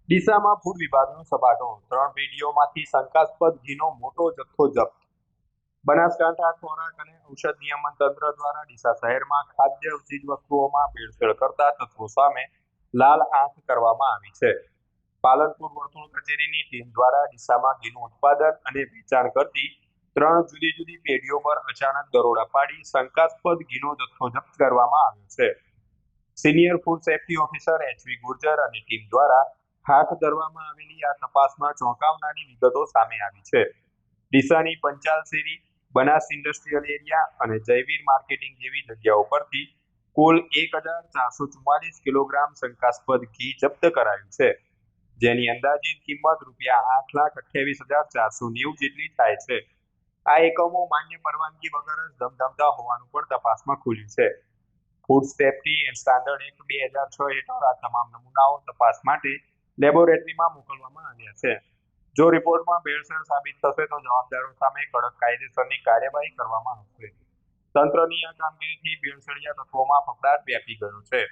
ડીસામાં food વિભાગનો સપાટો, 3 પેઢીઓમાંથી શંકાસ્પદ ઘીનો મોટો જથ્થો જપ્ત. બનાસકાંઠા ખોરાક અને ઔષધ નિયમન તંત્ર દ્વારા ડીસા શહેરમાં ખાદ્ય ચીજવસ્તુઓમાં ભેળસેળ કરતા તત્વો સામે લાલ આંખ કરવામાં આવી છે. પાલનપુર વર્તુળ કચેરીની ટીમ દ્વારા ડીસામાં ઘીનું ઉત્પાદન અને વેચાણ કરતી 3 જુદી જુદી પેઢીઓ પર અચાનક દરોડા પાડી શંકાસ્પદ ઘીનો જથ્થો જપ્ત કરવામાં આવ્યો છે. Senior food safety officer HV Gurjar અને ટીમ દ્વારા હાથ ધરવામાં આવેલી આ તપાસમાં ચોંકાવનારી વિગતો સામે આવી છે. ડીસાની પંચાલ શેરી, બનાસ ઇન્ડસ્ટ્રીયલ એરિયા અને જયવીર માર્કેટિંગ જેવી જગ્યાઓ પરથી કુલ 1444 કિલોગ્રામ શંકાસ્પદ ઘી જપ્ત કરાયું છે, જેની અંદાજિત કિંમત ₹8,28,490 જેટલી થાય છે. આ એકમો માન્ય પરવાનગી વગર જ ધમધમતા હોવાનું પણ તપાસમાં ખુલ્યું છે. Food safety and standard act 2006 હેઠળ આ તમામ નમૂનાઓ તપાસ માટે લેબોરેટરીમાં મોકલવામાં આવ્યા છે. જો રિપોર્ટમાં ભેળસેળ સાબિત થશે તો જવાબદારો સામે કડક કાયદેસરની કાર્યવાહી કરવામાં આવશે. તંત્રની આ કામગીરીથી ભેળસેળિયા તત્વોમાં ફફડાટ વ્યાપી ગયો છે.